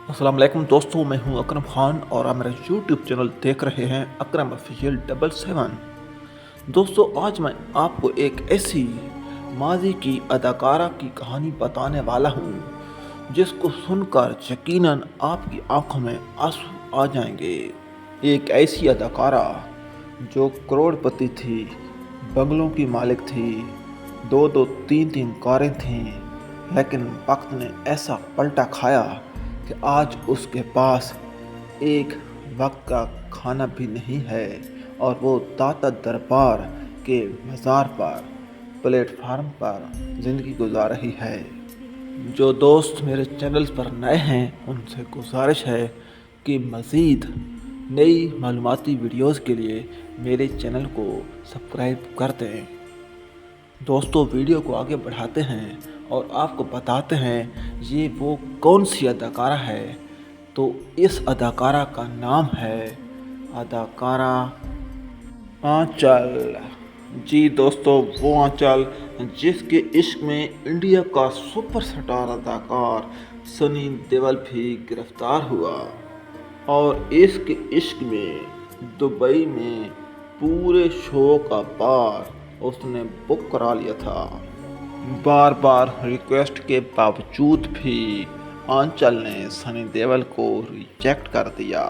अस्सलाम वालेकुम दोस्तों, मैं हूं अकरम खान और आप मेरा यूट्यूब चैनल देख रहे हैं अकरम ऑफिशियल 777। दोस्तों, आज मैं आपको एक ऐसी माजी की अदाकारा की कहानी बताने वाला हूं जिसको सुनकर यकीनन आपकी आंखों में आंसू आ जाएंगे। एक ऐसी अदाकारा जो करोड़पति थी, बंगलों की मालिक थी, दो दो तीन तीन कारें थीं, लेकिन वक्त ने ऐसा पलटा खाया कि आज उसके पास एक वक्त का खाना भी नहीं है और वो दाता दरबार के मज़ार पर प्लेटफार्म पर ज़िंदगी गुजार रही है। जो दोस्त मेरे चैनल पर नए हैं उनसे गुजारिश है कि मज़ीद नई मालूमाती वीडियोस के लिए मेरे चैनल को सब्सक्राइब कर दें। दोस्तों, वीडियो को आगे बढ़ाते हैं और आपको बताते हैं ये वो कौन सी अदाकारा है। तो इस अदाकारा का नाम है अदाकारा आंचल। जी दोस्तों, वो आंचल जिसके इश्क में इंडिया का सुपरस्टार अदाकार सनी देओल भी गिरफ्तार हुआ और इसके इश्क में दुबई में पूरे शो का बार उसने बुक करा लिया था। बार बार रिक्वेस्ट के बावजूद भी आंचल ने सनी देओल को रिजेक्ट कर दिया,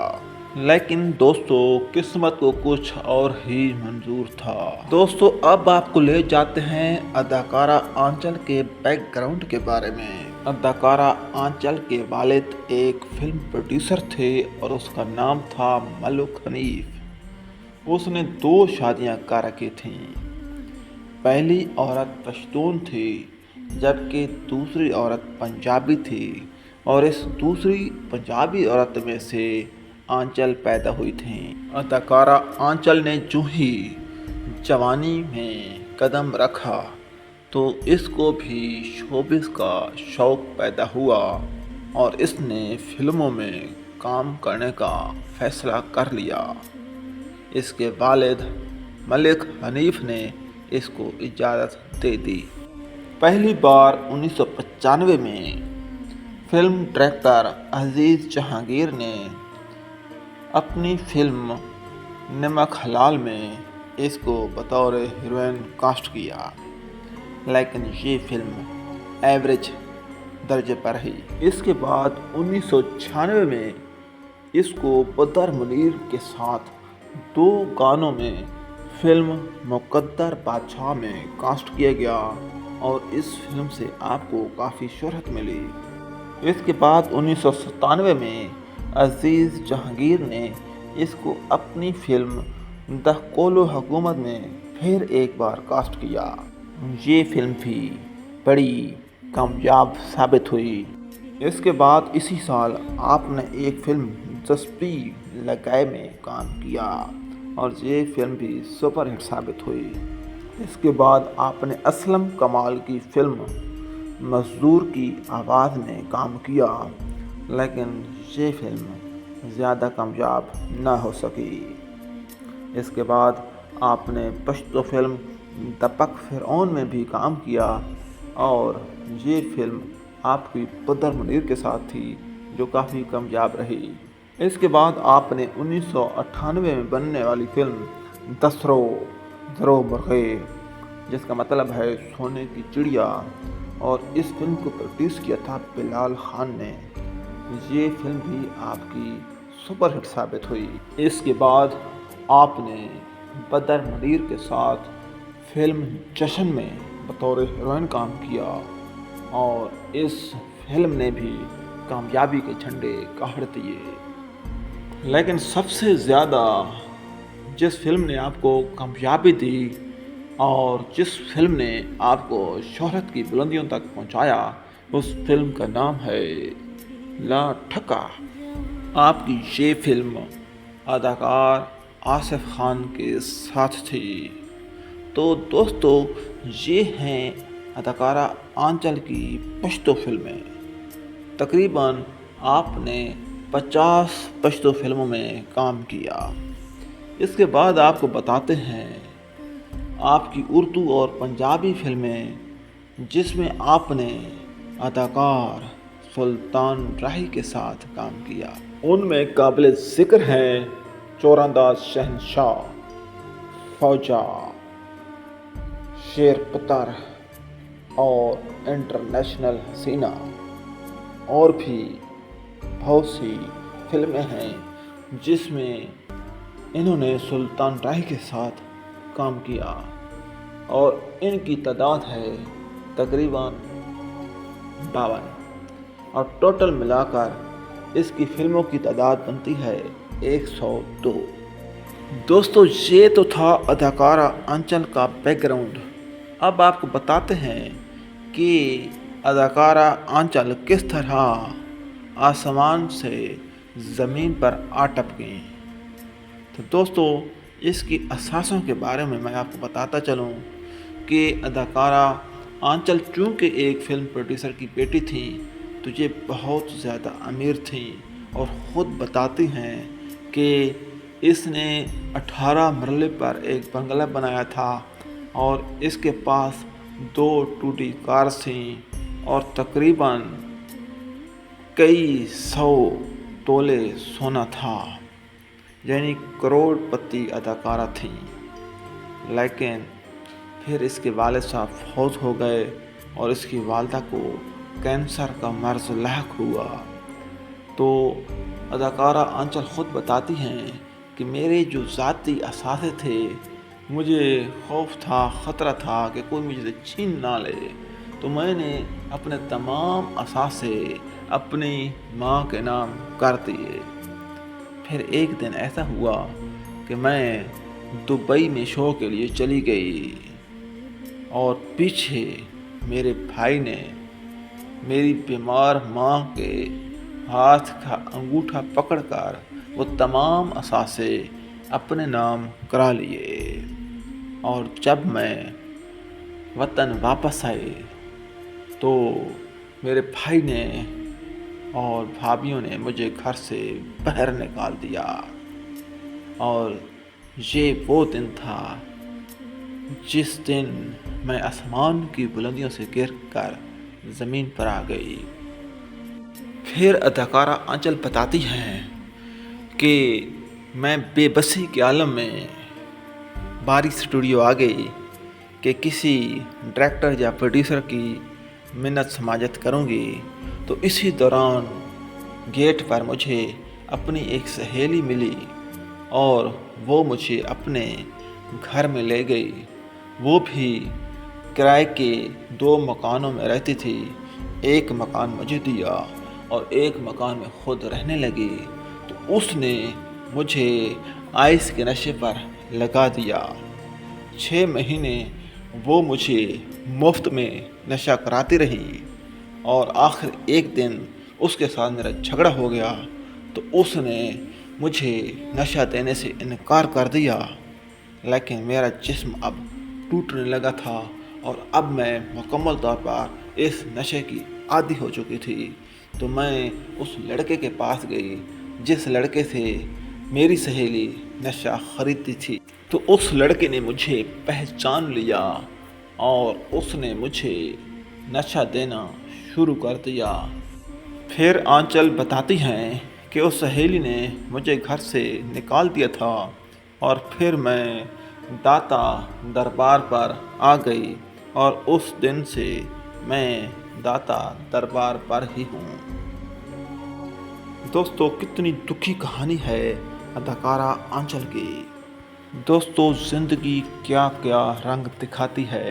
लेकिन दोस्तों किस्मत को कुछ और ही मंजूर था। दोस्तों, अब आपको ले जाते हैं अदाकारा आंचल के बैकग्राउंड के बारे में। अदाकारा आंचल के वालिद एक फिल्म प्रोड्यूसर थे और उसका नाम था मलिक हनीफ। उसने 2 शादियां कर रखी थीं। पहली औरत पश्तून थी जबकि दूसरी औरत पंजाबी थी और इस दूसरी पंजाबी औरत में से आंचल पैदा हुई थी। अदाकारा आंचल ने जो ही जवानी में कदम रखा तो इसको भी शोबिस का शौक पैदा हुआ और इसने फिल्मों में काम करने का फैसला कर लिया। इसके वालिद मलिक हनीफ ने इसको इजाज़त दे दी। पहली बार 1995 में फिल्म डायरेक्टर अजीज़ जहांगीर ने अपनी फिल्म नमक हलाल में इसको बतौर हीरोइन कास्ट किया, लेकिन ये फिल्म एवरेज दर्जे पर रही। इसके बाद 1996 में इसको बदर मुनीर के साथ 2 गानों में फिल्म मुकद्दर बादशाह में कास्ट किया गया और इस फिल्म से आपको काफ़ी शोहरत मिली। इसके बाद 1997 में अजीज़ जहांगीर ने इसको अपनी फिल्म दहकोलो हुकूमत में फिर एक बार कास्ट किया। ये फिल्म भी बड़ी कामयाब साबित हुई। इसके बाद इसी साल आपने एक फिल्म जस्पी लगाए में काम किया और ये फिल्म भी सुपरहिट साबित हुई। इसके बाद आपने असलम कमाल की फिल्म मजदूर की आवाज़ में काम किया, लेकिन ये फिल्म ज़्यादा कामयाब ना हो सकी। इसके बाद आपने पश्तो फिल्म दपक फिरौन में भी काम किया और ये फिल्म आपकी बदर मुनीर के साथ थी जो काफ़ी कामयाब रही। इसके बाद आपने 1998 में बनने वाली फिल्म दरो मुर्गे, जिसका मतलब है सोने की चिड़िया, और इस फिल्म को प्रोड्यूस किया था बिलाल खान ने। ये फिल्म भी आपकी सुपरहिट साबित हुई। इसके बाद आपने बदर मुनीर के साथ फिल्म जश्न में बतौर हीरोइन काम किया और इस फिल्म ने भी कामयाबी के झंडे गाड़ दिए। लेकिन सबसे ज़्यादा जिस फिल्म ने आपको कामयाबी दी और जिस फिल्म ने आपको शोहरत की बुलंदियों तक पहुंचाया, उस फिल्म का नाम है ला ठका। आपकी ये फिल्म अदाकार आसिफ खान के साथ थी। तो दोस्तों, ये हैं अदाकारा आंचल की पश्तो फिल्में। तकरीबन आपने 50 पश्तो फिल्मों में काम किया। इसके बाद आपको बताते हैं आपकी उर्दू और पंजाबी फिल्में जिसमें आपने अदाकार سلطان راہی کے ساتھ کام کیا۔ ان میں قابل ذکر ہیں چورانداز شہنشاہ، فوجا، شیر پتر اور انٹرنیشنل حسینہ، اور بھی بہت سی فلمیں ہیں جس میں انہوں نے سلطان راہی کے ساتھ کام کیا، اور ان کی تعداد ہے تقریباً 52، اور ٹوٹل ملا کر اس کی فلموں کی تعداد بنتی ہے 102۔ دوستو یہ تو تھا اداکارہ آنچل کا بیک گراؤنڈ۔ اب آپ کو بتاتے ہیں کہ اداکارہ آنچل کس طرح آسمان سے زمین پر آ ٹپکیں۔ تو دوستو اس کی اثاثوں کے بارے میں آپ کو بتاتا چلوں کہ اداکارہ آنچل چونکہ ایک فلم پروڈیوسر کی بیٹی تھی تو یہ بہت زیادہ امیر تھی، اور خود بتاتی ہیں کہ اس نے 18 مرلے پر ایک بنگلہ بنایا تھا، اور اس کے پاس 2 ٹوٹی کارز تھیں، اور تقریباً کئی 100 تولے سونا تھا، یعنی کروڑ پتی اداکارہ تھیں۔ لیکن پھر اس کے والد صاحب فوت ہو گئے اور اس کی والدہ کو کینسر کا مرض لاحق ہوا۔ تو اداکارہ آنچل خود بتاتی ہیں کہ میرے جو ذاتی اثاثے تھے، مجھے خوف تھا، خطرہ تھا کہ کوئی مجھے چھین نہ لے، تو میں نے اپنے تمام اثاثے اپنی ماں کے نام کر دیے۔ پھر ایک دن ایسا ہوا کہ میں دبئی میں شو کے لیے چلی گئی، اور پیچھے میرے بھائی نے میری بیمار ماں کے ہاتھ کا انگوٹھا پکڑ کر وہ تمام اثاثے اپنے نام کرا لیے، اور جب میں وطن واپس آئی تو میرے بھائی نے اور بھابھیوں نے مجھے گھر سے باہر نکال دیا، اور یہ وہ دن تھا جس دن میں آسمان کی بلندیوں سے گر کر زمین پر آ گئی۔ پھر اداکارہ آنچل بتاتی ہیں کہ میں بے بسی کے عالم میں باری اسٹوڈیو آ گئی کہ کسی ڈائریکٹر یا پروڈیوسر کی منت سماجت کروں گی، تو اسی دوران گیٹ پر مجھے اپنی ایک سہیلی ملی، اور وہ مجھے اپنے گھر میں لے گئی۔ وہ بھی کرائے کے 2 مکانوں میں رہتی تھی، ایک مکان مجھے دیا اور ایک مکان میں خود رہنے لگی۔ تو اس نے مجھے آئس کے نشے پر لگا دیا۔ 6 مہینے وہ مجھے مفت میں نشہ کراتی رہی، اور آخر ایک دن اس کے ساتھ میرا جھگڑا ہو گیا تو اس نے مجھے نشہ دینے سے انکار کر دیا۔ لیکن میرا جسم اب ٹوٹنے لگا تھا، اور اب میں مکمل طور پر اس نشے کی عادی ہو چکی تھی۔ تو میں اس لڑکے کے پاس گئی جس لڑکے سے میری سہیلی نشہ خریدتی تھی۔ تو اس لڑکے نے مجھے پہچان لیا، اور اس نے مجھے نشہ دینا شروع کر دیا۔ پھر آنچل بتاتی ہیں کہ اس سہیلی نے مجھے گھر سے نکال دیا تھا، اور پھر میں داتا دربار پر آ گئی، اور اس دن سے میں داتا دربار پر ہی ہوں۔ دوستو کتنی دکھی کہانی ہے اداکارہ آنچل کی۔ دوستو زندگی کیا کیا رنگ دکھاتی ہے،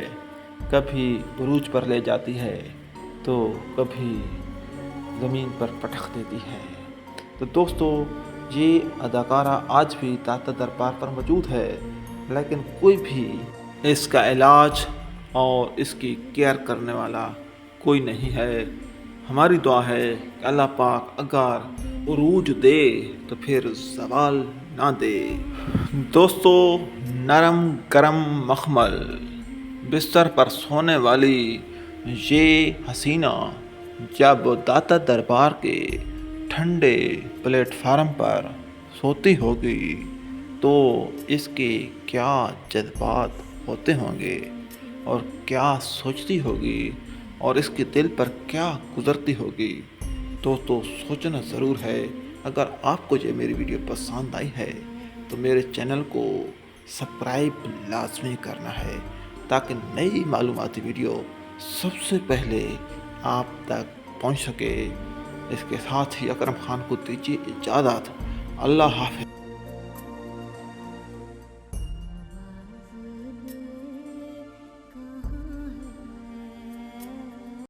کبھی عروج پر لے جاتی ہے تو کبھی زمین پر پٹخ دیتی ہے۔ تو دوستو یہ اداکارہ آج بھی داتا دربار پر موجود ہے، لیکن کوئی بھی اس کا علاج اور اس کی کیئر کرنے والا کوئی نہیں ہے۔ ہماری دعا ہے کہ اللہ پاک اگر عروج دے تو پھر زوال نہ دے۔ دوستو نرم گرم مخمل بستر پر سونے والی یہ حسینہ جب داتا دربار کے ٹھنڈے پلیٹ فارم پر سوتی ہوگی تو اس کے کیا جذبات ہوتے ہوں گے، اور کیا سوچتی ہوگی، اور اس کے دل پر کیا گزرتی ہوگی۔ दोस्तों सोचना ज़रूर है। अगर आपको ये मेरी वीडियो पसंद आई है तो मेरे चैनल को सब्सक्राइब लाजमी करना है, ताकि नई मालूमाती वीडियो सबसे पहले आप तक पहुंच सके। इसके साथ ही अकरम खान को दीजिए इजाज़त। अल्लाह हाफ़िज़।